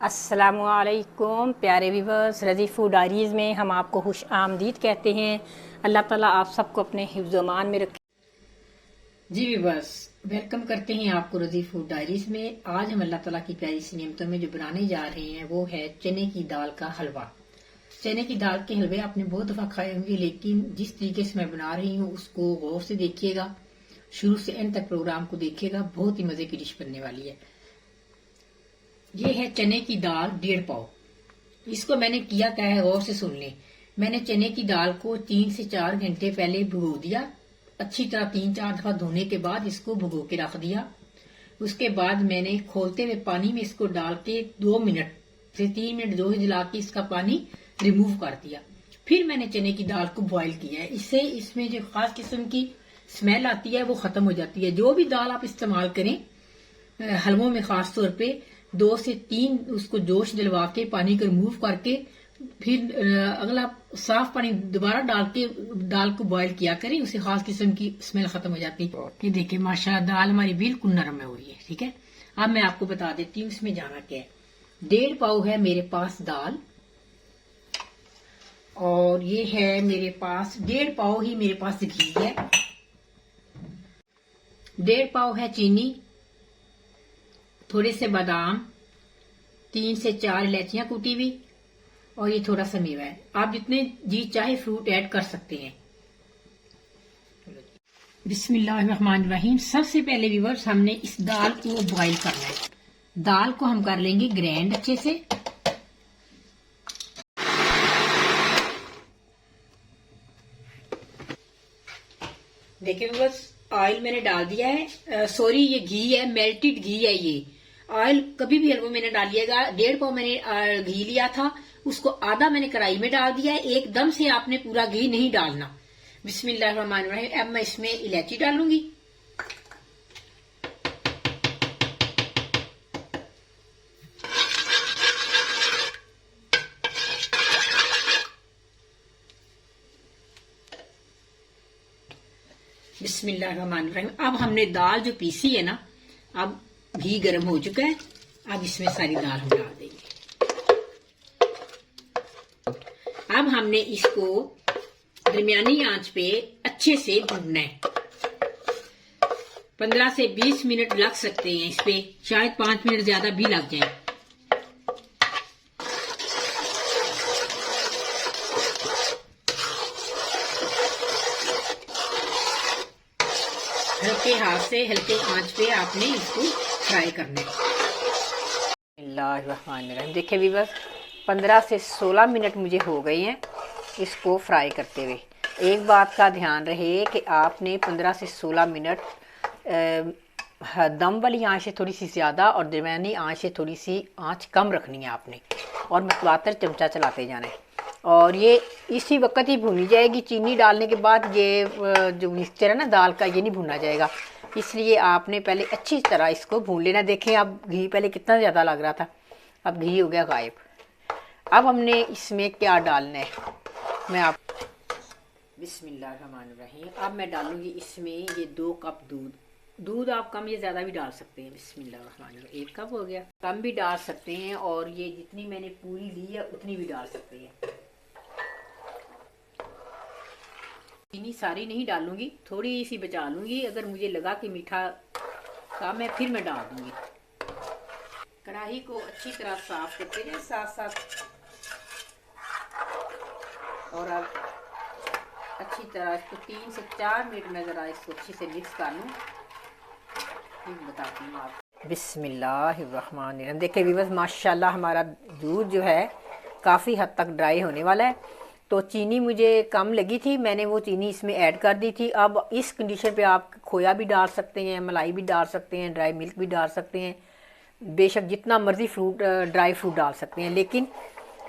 अस्सलामुअलैकुम प्यारे व्यूवर्स, रज़ी फूड डायरीज़ में हम आपको खुश आमदीद कहते हैं। अल्लाह ताला आप सबको अपने हिफ्ज़ अमान में रखे। जी व्यूवर्स, वेलकम करते हैं आपको रज़ी फूड डायरीज़ में। आज हम अल्लाह ताला की प्यारी सी नियमतों में जो बनाने जा रहे हैं वो है चने की दाल का हलवा। चने की दाल के हलवे आपने बहुत दफ़ा खाए होंगे, लेकिन जिस तरीके से मैं बना रही हूँ उसको गौर से देखिएगा, शुरू से एंड तक प्रोग्राम को देखिएगा। बहुत ही मज़े की डिश बनने वाली है। ये है चने की दाल 1.5 पाव। इसको मैंने किया क्या है गौर से सुन लें। मैंने चने की दाल को 3 से 4 घंटे पहले भिगो दिया। अच्छी तरह 3-4 दफा धोने के बाद इसको भिगो के रख दिया। उसके बाद मैंने खोलते हुए पानी में इसको डाल के 2 मिनट से 3 मिनट दो हिला के इसका पानी रिमूव कर दिया। फिर मैंने चने की दाल को बॉईल किया है। इससे इसमें जो खास किस्म की स्मेल आती है वो खत्म हो जाती है। जो भी दाल आप इस्तेमाल करें हलवों में, खास तौर पे 2 से 3 उसको जोश दिलवा के पानी को रिमूव करके फिर अगला साफ पानी दोबारा डाल के दाल को बॉईल किया करें। उससे खास किस्म की स्मेल खत्म हो जाती है। ये देखिए माशाल्लाह दाल हमारी बिल्कुल नरम हो रही है। ठीक है, अब मैं आपको बता देती हूँ इसमें जाना क्या है। 1.5 पाव है मेरे पास दाल, और ये है मेरे पास 1.5 पाव ही मेरे पास घी है। 1.5 पाव है चीनी, थोड़े से बादाम, 3 से 4 इलायचियां कूटी हुई, और ये थोड़ा सा मेवा है। आप जितने जी चाहे फ्रूट ऐड कर सकते हैं। बिस्मिल्लाहिर्रहमानिर्रहीम। सबसे पहले व्यूअर्स हमने इस दाल को बॉईल करना है। दाल को हम कर लेंगे ग्राइंड अच्छे से। देखिए व्यूअर्स, ऑयल मैंने डाल दिया है। सॉरी, ये घी है, मेल्टेड घी है। ये ऑयल कभी भी हलवे मैंने डालिएगा। 1.5 पाव मैंने घी लिया था, उसको आधा मैंने कढ़ाई में डाल दिया है। एकदम से आपने पूरा घी नहीं डालना। बिस्मिल्लाहिर्रहमानिर्रहीम। अब मैं इसमें इलायची डालूंगी। बिस्मिल्लाहिर्रहमानिर्रहीम। अब हमने दाल जो पीसी है ना, अब घी गर्म हो चुका है। अब इसमें सारी दाल हम डाल देंगे। अब हमने इसको दरमियानी आंच पे अच्छे से भूनना है। 15 से 20 मिनट लग सकते हैं इस पे, शायद 5 मिनट ज्यादा भी लग जाए। हल्के हाथ से हल्के आंच पे आपने इसको फ्राई करना है। देखिए व्यूअर्स, 15 से 16 मिनट मुझे हो गए हैं इसको फ्राई करते हुए। एक बात का ध्यान रहे कि आपने 15 से 16 मिनट दम वाली आंच से थोड़ी सी ज़्यादा और दरमियानी आंच से थोड़ी सी आंच कम रखनी है आपने, और मतवातर चमचा चलाते जाना है। और ये इसी वक्त ही भुनी जाएगी। चीनी डालने के बाद ये जो मिक्सचर है ना दाल का, ये नहीं भुना जाएगा। इसलिए आपने पहले अच्छी तरह इसको भून लेना। देखें अब घी पहले कितना ज़्यादा लग रहा था, अब घी हो गया गायब। अब हमने इसमें क्या डालना है, मैं आप बिस्मिल्लाहिर्रहमानिर्रहीम। अब मैं डालूंगी इसमें ये 2 कप दूध। दूध आप कम या ज़्यादा भी डाल सकते हैं। बिस्मिल्लाहिर्रहमानिर्रहीम। 1 कप हो गया, कम भी डाल सकते हैं, और ये जितनी मैंने पूरी ली है उतनी भी डाल सकते हैं। चीनी सारी नहीं डालूंगी, थोड़ी सी बचा लूंगी। अगर मुझे लगा कि मीठा कम है फिर मैं डाल दूंगी। कढ़ाई को अच्छी तरह साफ करते हैं साथ साथ, और अब अच्छी तरह इसको 3 से 4 मिनट में ज़रा इसको अच्छे से मिक्स कर लूँ, फिर बताती हूँ आप। बिस्मिल्लाहिर्रहमानिर्रहीम। देखिए व्यूअर्स, माशाल्लाह हमारा दूध जो है काफ़ी हद तक ड्राई होने वाला है। तो चीनी मुझे कम लगी थी, मैंने वो चीनी इसमें ऐड कर दी थी। अब इस कंडीशन पे आप खोया भी डाल सकते हैं, मलाई भी डाल सकते हैं, ड्राई मिल्क भी डाल सकते हैं, बेशक जितना मर्ज़ी फ्रूट ड्राई फ्रूट डाल सकते हैं। लेकिन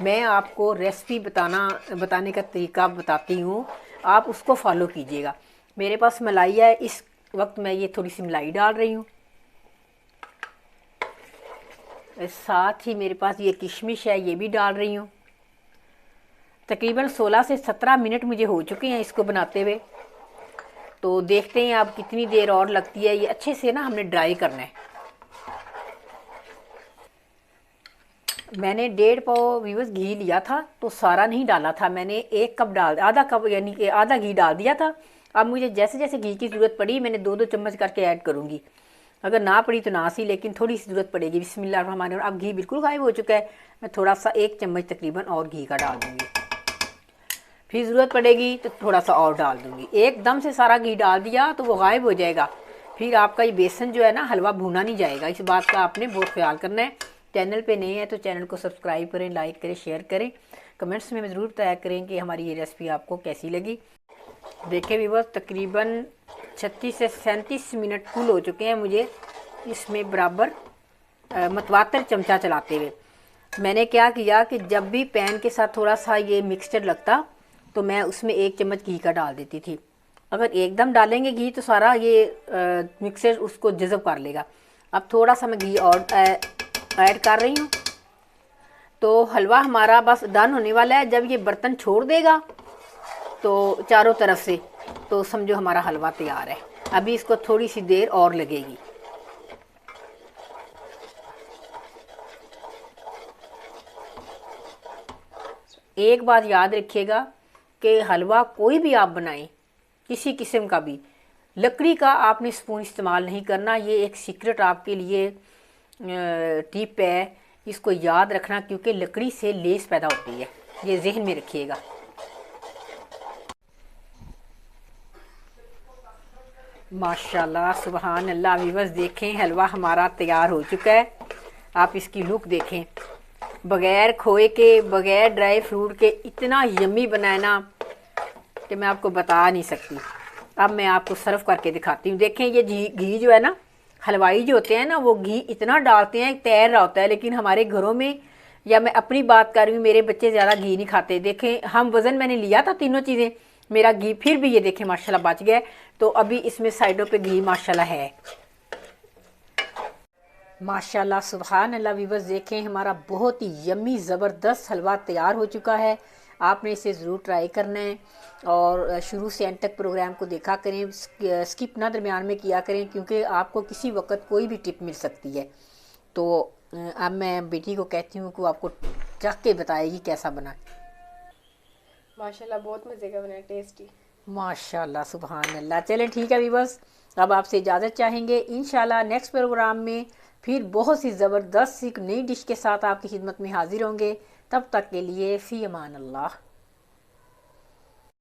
मैं आपको रेसिपी बताने का तरीका बताती हूँ, आप उसको फॉलो कीजिएगा। मेरे पास मलाई है, इस वक्त मैं ये थोड़ी सी मलाई डाल रही हूँ। साथ ही मेरे पास ये किशमिश है, ये भी डाल रही हूँ। तकरीबन 16 से 17 मिनट मुझे हो चुके हैं इसको बनाते हुए। तो देखते हैं आप कितनी देर और लगती है। ये अच्छे से ना हमने ड्राई करना है। मैंने 1.5 पाव व्यूअर्स घी लिया था, तो सारा नहीं डाला था मैंने, 1 कप डाल, आधा कप यानी कि आधा घी डाल दिया था। अब मुझे जैसे जैसे घी की ज़रूरत पड़ी मैंने 2-2 चम्मच करके ऐड करूँगी। अगर ना पड़ी तो ना सी, लेकिन थोड़ी सी ज़रूरत पड़ेगी। बिस्मिल्लाहिर्रहमानिर्रहीम। अब घी बिल्कुल गायब हो चुका है, मैं थोड़ा सा 1 चम्मच तकरीबन और घी का डाल दूँगी। फिर ज़रूरत पड़ेगी तो थोड़ा सा और डाल दूँगी। एकदम से सारा घी डाल दिया तो वो गायब हो जाएगा, फिर आपका ये बेसन जो है ना हलवा भुना नहीं जाएगा। इस बात का आपने बहुत ख्याल करना है। चैनल पे नए हैं तो चैनल को सब्सक्राइब करें, लाइक करें, शेयर करें। कमेंट्स में ज़रूर बताया करें कि हमारी ये रेसिपी आपको कैसी लगी। देखें व्यूअर्स, तकरीबन 36 से 37 मिनट फुल हो चुके हैं मुझे इसमें बराबर मतवातर चमचा चलाते हुए। मैंने क्या किया कि जब भी पैन के साथ थोड़ा सा ये मिक्सचर लगता तो मैं उसमें 1 चम्मच घी का डाल देती थी। अगर एकदम डालेंगे घी तो सारा ये मिक्सचर उसको जज़ब कर लेगा। अब थोड़ा सा मैं घी और ऐड कर रही हूँ, तो हलवा हमारा बस डन होने वाला है। जब ये बर्तन छोड़ देगा तो चारों तरफ से, तो समझो हमारा हलवा तैयार है। अभी इसको थोड़ी सी देर और लगेगी। एक बात याद रखिएगा कि हलवा कोई भी आप बनाएं, किसी किस्म का भी, लकड़ी का आपने स्पून इस्तेमाल नहीं करना। ये एक सीक्रेट आपके लिए टिप है, इसको याद रखना, क्योंकि लकड़ी से लेस पैदा होती है, ये जहन में रखिएगा। माशाल्लाह, सुबहान अल्लाह। व्यूअर्स देखें, हलवा हमारा तैयार हो चुका है। आप इसकी लुक देखें, बग़ैर खोए के, बग़ैर ड्राई फ्रूट के इतना यम्मी बनाना कि मैं आपको बता नहीं सकती। अब मैं आपको सर्व करके दिखाती हूँ। देखें, ये घी जो है ना, हलवाई जो होते हैं ना वो घी इतना डालते हैं तैर रहा होता है, लेकिन हमारे घरों में, या मैं अपनी बात कर रही हूँ, मेरे बच्चे ज़्यादा घी नहीं खाते। देखें, हम वज़न मैंने लिया था तीनों चीज़ें, मेरा घी फिर भी ये देखें माशाल्लाह बच गया। तो अभी इसमें साइडों पे घी माशाल्लाह है। माशाल्लाह, सुभान अल्लाह। व्यूअर्स देखें, हमारा बहुत ही यम्मी ज़बरदस्त हलवा तैयार हो चुका है। आपने इसे ज़रूर ट्राई करना है और शुरू से एंड तक प्रोग्राम को देखा करें, स्किप ना दरमियान में किया करें, क्योंकि आपको किसी वक्त कोई भी टिप मिल सकती है। तो अब मैं बेटी को कहती हूँ कि आपको चख के बताएगी कैसा बना। माशाल्लाह, बहुत मज़े का बना, टेस्टी। माशाल्लाह, सुभान अल्लाह। चलें ठीक है व्यूअर्स, अब आपसे इजाज़त चाहेंगे। इंशाल्लाह नेक्स्ट प्रोग्राम में फिर बहुत सी ज़बरदस्त सी नई डिश के साथ आपकी खिदमत में हाजिर होंगे। तब तक के लिए फ़ी अमान अल्लाह।